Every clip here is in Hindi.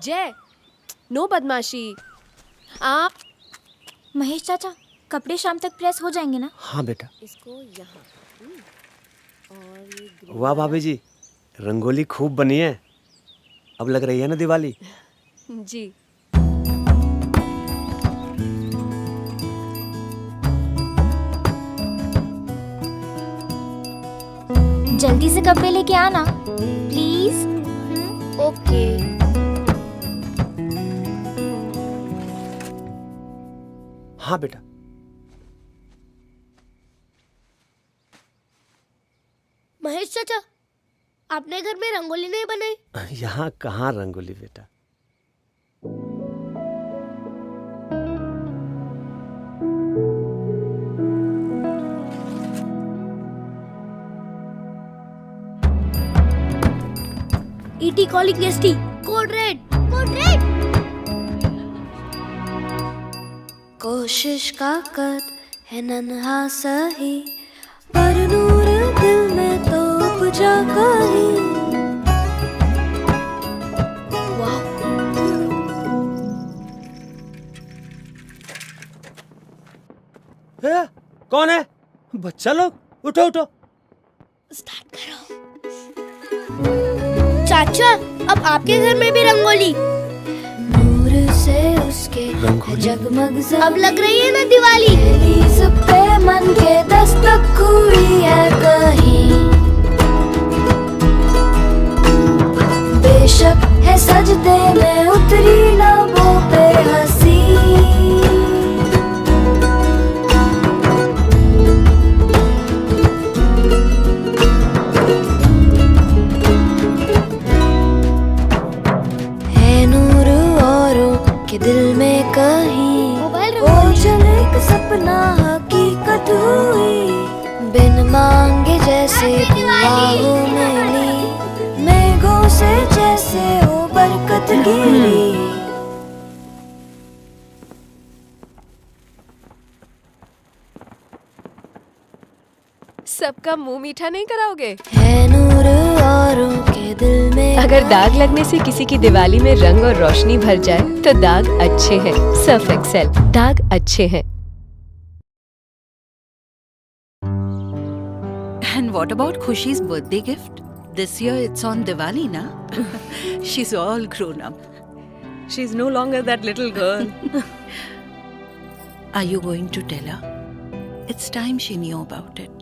जय, नो बदमाशी। आप महेश चाचा, कपड़े शाम तक प्रेस हो जाएंगे ना? हाँ बेटा। इसको यहाँ और ये वाह भाभी जी, रंगोली खूब बनी है। अब लग रही है ना दिवाली? जी। जल्दी से कपड़े लेके आना प्लीज। ओके। हाँ बेटा। महेश चाचा, आपने घर में रंगोली नहीं बनाई? यहाँ कहाँ रंगोली बेटा। ET calling ST, code red, code red. कोशिश का कद है नन्हा सही, पर नूर दिल में तो उपजा कहीं। वाह। कौन है? बच्चा लोग, उठो उठो। स्टार्ट करो। चाचा, अब आपके घर में भी रंगोली। नूर से उसके जगमग अब लग रही है ना दिवाली। सब पे मन के दस्तक हुई है कहीं, बेशक है सजदे में उतरी लबों पे हंसी। दिल में कहीं वो चले एक सपना हकीकत हुई, बिन मांगे जैसे दुआओं मिली, मेघों से जैसे वो बरकत गिरी। सबका मुंह मीठा नहीं कराओगे? है नूर औरों के दिल में। अगर दाग लगने से किसी की दिवाली में रंग और रोशनी भर जाए तो दाग अच्छे हैं। सर्फ एक्सेल, दाग अच्छे हैं। And what about Khushi's birthday gift? This year it's on Diwali, na? She's all grown up. She's no longer that little girl. Are you going to tell her? It's time she knew about it.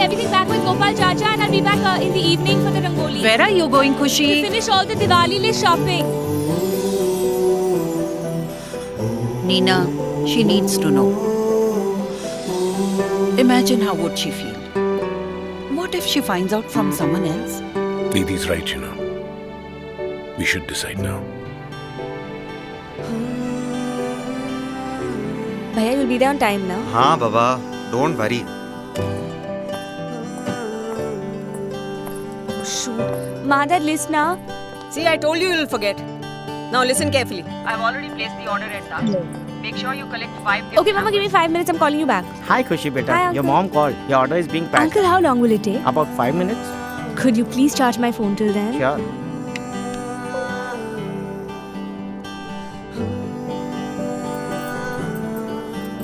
Everything back with Gopal Chacha and I'll be back in the evening for the Rangoli. Where are you going, Khushi? To finish all the Diwali list shopping. Nina, she needs to know. Imagine how would she feel? What if she finds out from someone else? Didhi's right, you know. We should decide now. Bhaiya, you'll be there on time now. हाँ बाबा, don't worry. Shoot. Ma, that list now. See, I told you you'll forget. Now listen carefully. I've already placed the order at Taj. Make sure you collect 5 gifts. Okay, Mama, give me 5 minutes. I'm calling you back. Hi Khushi beta. Hi, Your Uncle. mom called. Your order is being packed. Uncle, how long will it take? About 5 minutes. Could you please charge my phone till then? Sure.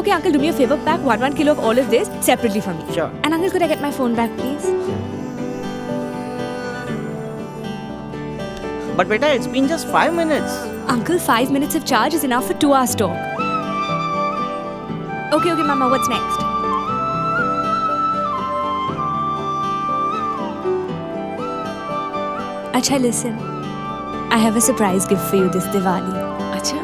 Okay, Uncle, do me a favor. Pack 1 kilo of all of this separately for me. Sure. And Uncle, could I get my phone back, please? But beta, it's been just 5 minutes. Uncle, 5 minutes of charge is enough for 2 hours talk. Okay, Mama, what's next? Acha, listen. I have a surprise gift for you this Diwali. अच्छा?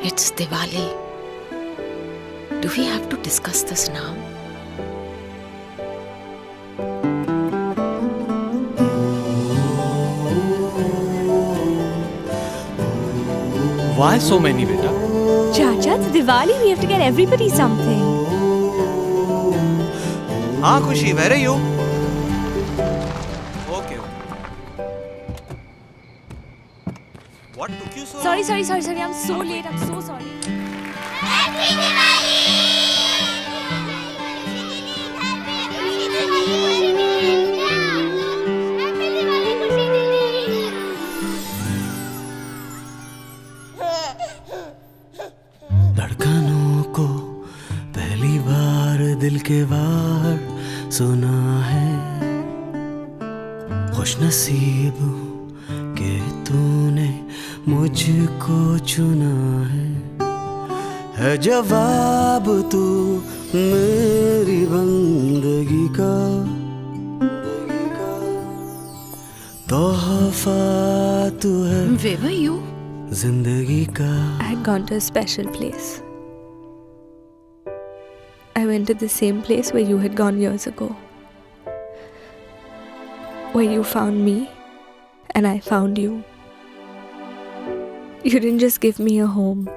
It's Diwali. Do we have to discuss this now? Why so many, beta? Chacha, it's Diwali. We have to get everybody something. हाँ खुशी, where are you? Okay. What took you so long? Sorry. I'm so late. I'm so sorry. धड़कनों को पहली बार दिल के बाहर सुना है, खुश नसीब के तूने मुझको चुना है जवाब तू मेरी बंदगी का तोहफा तू है Where were you? जिंदगी का। I had gone to a special place. I went to the same place where you had gone years ago. Where you found me and I found you. You didn't just give me a home.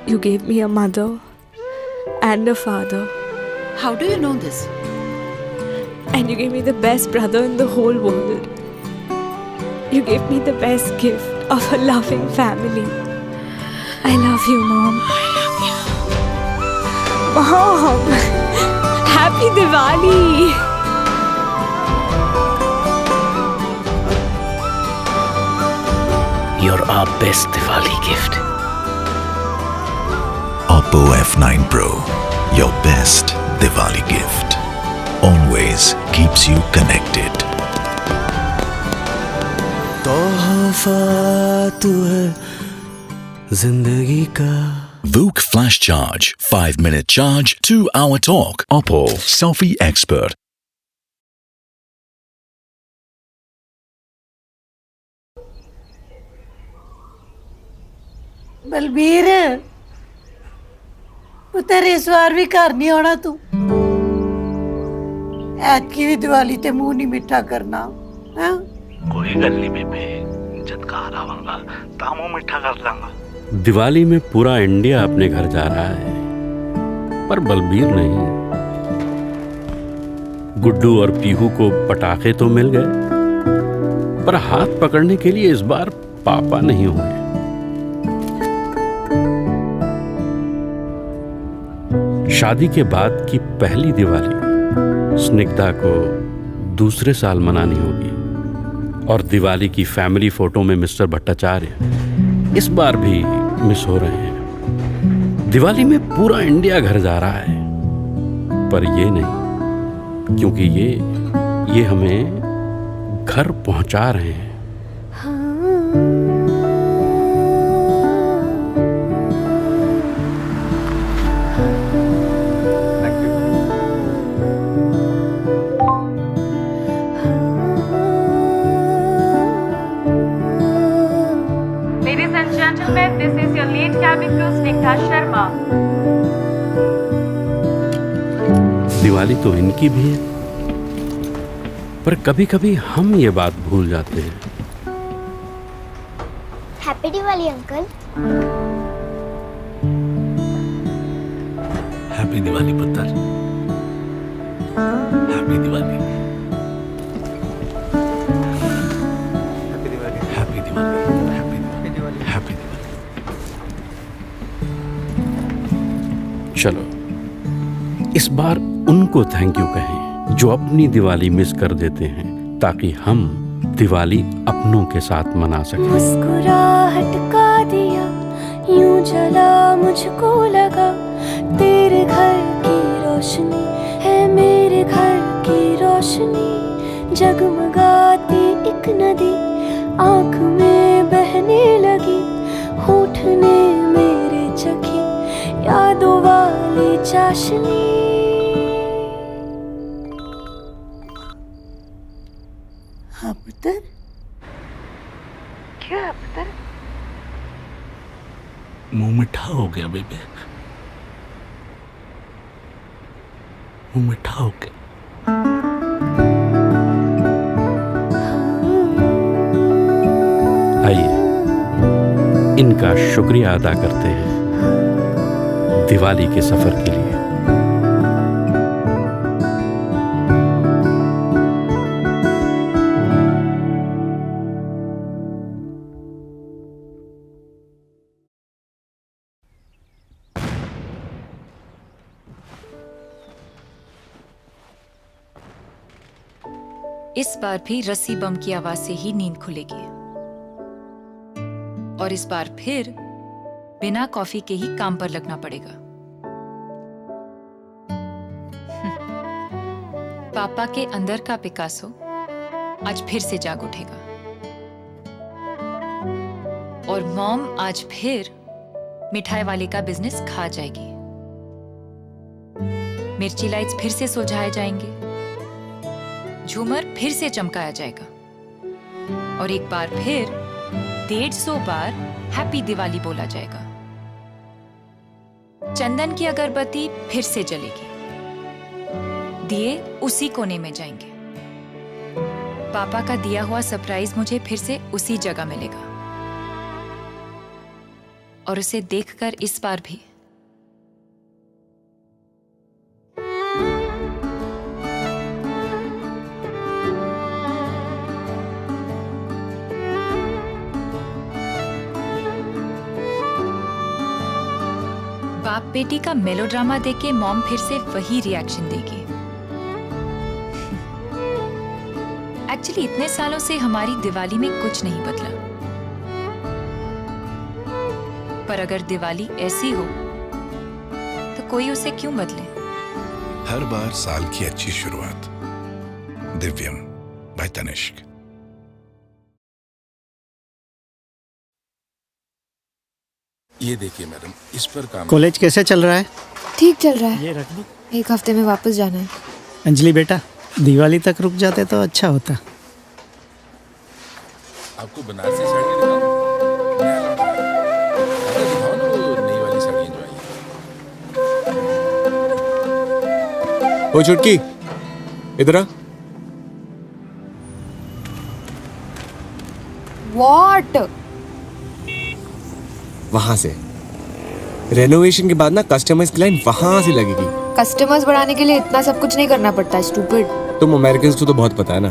You gave me a mother and a father. How do you know this? And you gave me the best brother in the whole world. You gave me the best gift of a loving family. I love you, Mom. I love you. Mom! Happy Diwali! You're our best Diwali gift. Oppo F9 Pro, your best Diwali gift. Always keeps you connected. तोहफा तू है जिंदगी का। VOOC Flash Charge, 5-minute charge, 2-hour talk. Oppo Selfie Expert. Balbir पुत्तर इस बार भी घर नहीं आना तू। ऐतकी भी दिवाली ते मुंह नहीं मिठा करना है। कोई गल नहीं बेबे, जब घर आवांगा तामो मिठा कर लांगा। दिवाली में पूरा इंडिया अपने घर जा रहा है, पर बलबीर नहीं। गुड्डू और पीहू को पटाखे तो मिल गए, पर हाथ पकड़ने के लिए इस बार पापा नहीं होंगे। शादी के बाद की पहली दिवाली स्निग्धा को दूसरे साल मनानी होगी, और दिवाली की फैमिली फोटो में मिस्टर भट्टाचार्य इस बार भी मिस हो रहे हैं। दिवाली में पूरा इंडिया घर जा रहा है, पर ये नहीं, क्योंकि ये हमें घर पहुंचा रहे हैं। Ladies and gentlemen, this is your lead cabin crew, Snigdha Sharma. Diwali तो इनकी भी है, पर कभी कभी हम ये बात भूल जाते हैं। Happy Diwali uncle. Happy Diwali पुत्र, happy Diwali. Happy Diwali. Happy Diwali. Happy Diwali. चलो इस बार उनको थैंक यू कहें जो अपनी दिवाली मिस कर देते हैं, ताकि हम दिवाली अपनों के साथ मना सकें। मुस्कुराहट का दिया यूं जला मुझको लगा, तेरे घर की रोशनी है मेरे घर की रोशनी, जगमगाती एक नदी आँख में बहने लगी, होठ ने मेरे चखी यादों वाली चाशनी। हाँ पुत्र, क्या है पुत्र? मुंह मिठा हो गया बेबे, मुंह मिठा हो गया। आइए इनका शुक्रिया अदा करते हैं दिवाली के सफर के लिए। इस बार भी रस्सी बम की आवाज से ही नींद खुलेगी और इस बार फिर बिना कॉफी के ही काम पर लगना पड़ेगा। पापा के अंदर का पिकासो आज फिर से जाग उठेगा और मॉम आज फिर मिठाई वाले का बिजनेस खा जाएगी। मिर्ची लाइट्स फिर से सुलझाए जाएंगे, झूमर फिर से चमकाया जाएगा और एक बार फिर 150 बार हैप्पी दिवाली बोला जाएगा। चंदन की अगरबत्ती फिर से जलेगी, दिए उसी कोने में जाएंगे। पापा का दिया हुआ सरप्राइज मुझे फिर से उसी जगह मिलेगा और उसे देखकर इस बार भी बाप बेटी का मेलोड्रामा देख के मॉम फिर से वही रिएक्शन देगी। एक्चुअली इतने सालों से हमारी दिवाली में कुछ नहीं बदला, पर अगर दिवाली ऐसी हो तो कोई उसे क्यों बदले? हर बार साल की अच्छी शुरुआत। दिव्यम बाय तनिष्क। ये देखिए मैडम, इस पर काम। कॉलेज कैसे चल रहा है? ठीक चल रहा है। ये रख लो। 1 हफ्ते में वापस जाना है। अंजलि बेटा, दिवाली तक रुक जाते तो अच्छा होता। आपको बनारसी साड़ी दिखाऊं? नया लौटा है। अरे दिखाओ ना वो नई वाली साड़ी जो आई है। ओ चुटकी, इधर आ। What? वहां से रेनोवेशन के बाद ना कस्टमर्स की लाइन वहां से लगेगी। कस्टमर्स बढ़ाने के लिए इतना सब कुछ नहीं करना पड़ता, स्टूपिड। तुम अमेरिकन्स को तो बहुत पता है ना।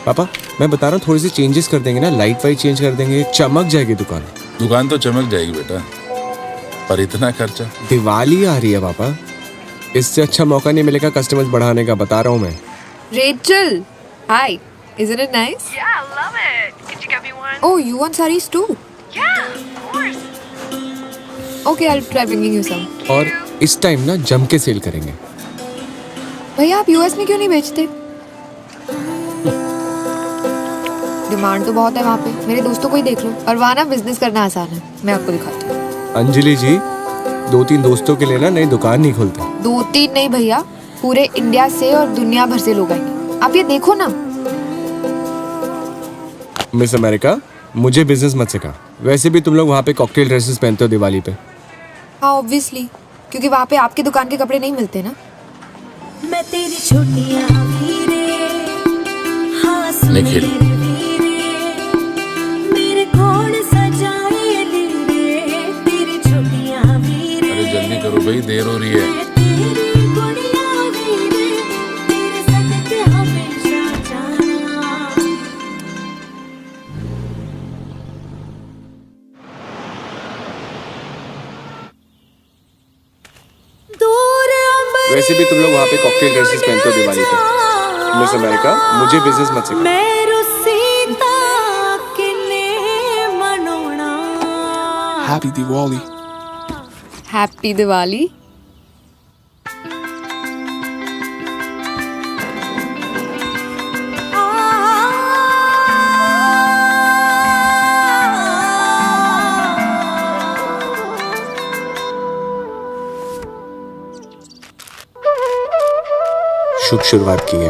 पापा मैं बता रहा हूँ, थोड़ी सी चेंजेस कर देंगे ना, लाइट वाइट चेंज कर देंगे, चमक जाएगी दुकान। दुकान तो चमक जाएगी बेटा, पर इतना खर्चा। दिवाली आ रही है पापा, इससे अच्छा मौका नहीं मिलेगा कस्टमर्स बढ़ाने का, बता रहा हूँ मैं। Rachel, hi. Isn't it nice? Yeah, I love it. Could you get me one? Oh, you want sarees too? Yeah, of course. Okay, I'll try bringing you some. और इस टाइम ना जम के सेल करेंगे। भैया आप यूएस में क्यों नहीं बेचते? डिमांड तो बहुत है वहाँ पे, मेरे दोस्तों को ही देख लो। और वहाँ ना बिजनेस करना आसान है, मैं आपको दिखाती हूँ। अंजलि जी, 2-3 दोस्तों के लिए ना नई दुकान नहीं खोलते। 2-3 नहीं भैया, पूरे इंडिया से और दुनिया भर से लोग आएंगे। आप ये देखो ना। मिस अमेरिका, मुझे बिजनेस मत सिखा। वैसे भी तुम लोग वहाँ पे कॉकटेल ड्रेसेस पहनते हो दिवाली पे। हाँ ऑब्वियसली, क्योंकि वहाँ पे आपकी दुकान के कपड़े नहीं मिलते ना। मैं तेरी छोटियां वीरे, हाँ निखिल, मेरे कोण सजाए लीरे, तेरी छोटियां वीरे। अरे जल्दी करो भाई, देर हो रही है। वैसे भी तुम लोग वहाँ पे कॉकटेल ड्रेसेस पहनते हो दिवाली पे। मिस अमेरिका, मुझे बिजनेस मत सिखा। हैप्पी दिवाली। हैप्पी दिवाली। शुभ शुरुआत की है,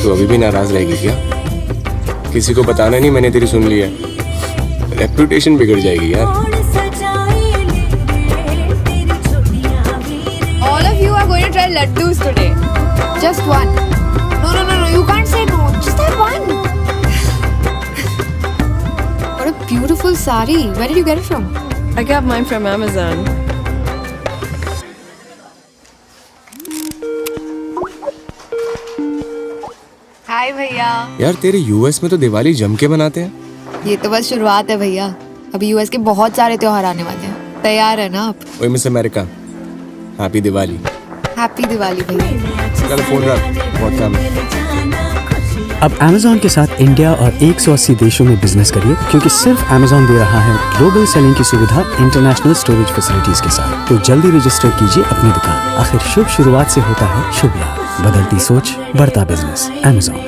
तो अभी भी नाराज रहेगी क्या? किसी को बताना नहीं मैंने तेरी सुन ली है, रेपुटेशन बिगड़ जाएगी यार। All of you are going to try laddus today. Just one. No, you can't say no. Just have one. What a beautiful sari. Where did you get it from? I got mine from Amazon. हाय भैया। यार तेरे यूएस में तो दिवाली जम के मनाते हैं। ये तो बस शुरुआत है भैया, अभी यूएस के बहुत सारे त्योहार आने वाले हैं। तैयार है ना आप? ओए miss America, happy Diwali. Happy Diwali भैया। कल फोन रख, बहुत काम है। अब Amazon के साथ इंडिया और 180 देशों में बिजनेस करिए, क्योंकि सिर्फ Amazon दे रहा है ग्लोबल सेलिंग की सुविधा इंटरनेशनल स्टोरेज फैसिलिटीज के साथ। तो जल्दी रजिस्टर कीजिए अपनी दुकान। आखिर शुभ शुरुआत से होता है शुभ लाभ। बदलती सोच, बढ़ता बिजनेस। Amazon।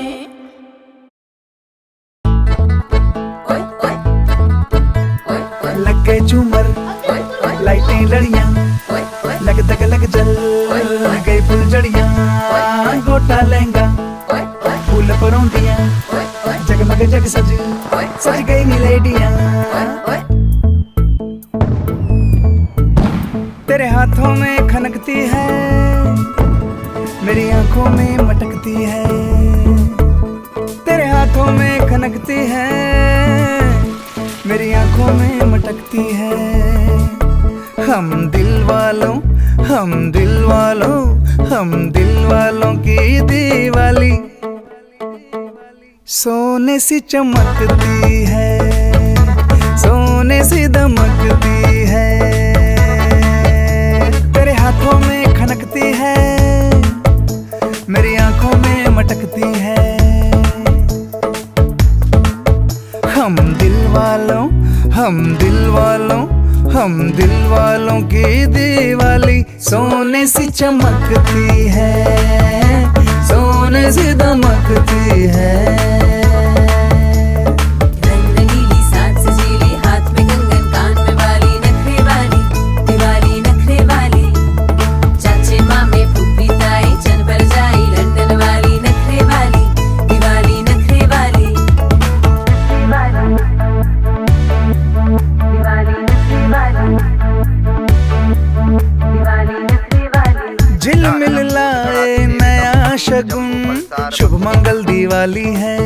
लग गए झूमर, लाइटें लड़ियां, लग दग लग जल गए फुलझड़ियां, गोटा लहंगा, फूल परौंदियां, जगमग जग सज गई मिलेडियां। तेरे हाथों में खनकती है, मेरी आंखों में मटकती है। तेरे हाथों में खनकती है, मेरी आंखों में मटकती है। हम दिल वालों, हम दिल वालों, हम दिल वालों की दिवाली सोने सी चमकती है, सोने सी दमकती है। तेरे हाथों में खनकती है, मेरी आंखों में मटकती है। हम दिल वालों, हम दिल वालों, हम दिल वालों की दिवाली सोने सी चमकती है, सोने सी दमकती है। रंगीली साथ सजीली, हाथ में कंगन, कान में बाली, नखरे वाली दिवाली, नखरे वाली। चाचे मामे फूफी ताई चन पर जाई, लंदन वाली नखरे वाली दिवाली, नखरे वाली दिवाली, दिवाली नखरे वाली, दिवाली नखरे वाली। झिलमिल लाए नया शगुन, शुभ मंगल दिवाली है।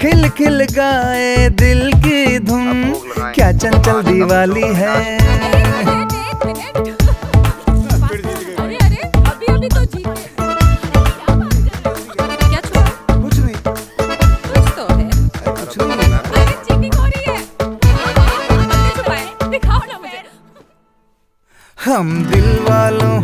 खिल खिल गाए दिल की धुन, क्या चंचल दिवाली है। अभी तो जीते। क्या छुआ? कुछ नहीं, कुछ तो है। कुछ नहीं। अरे चीटिंग हो रही है। दिखाओ ना मुझे। हम दिल वालों,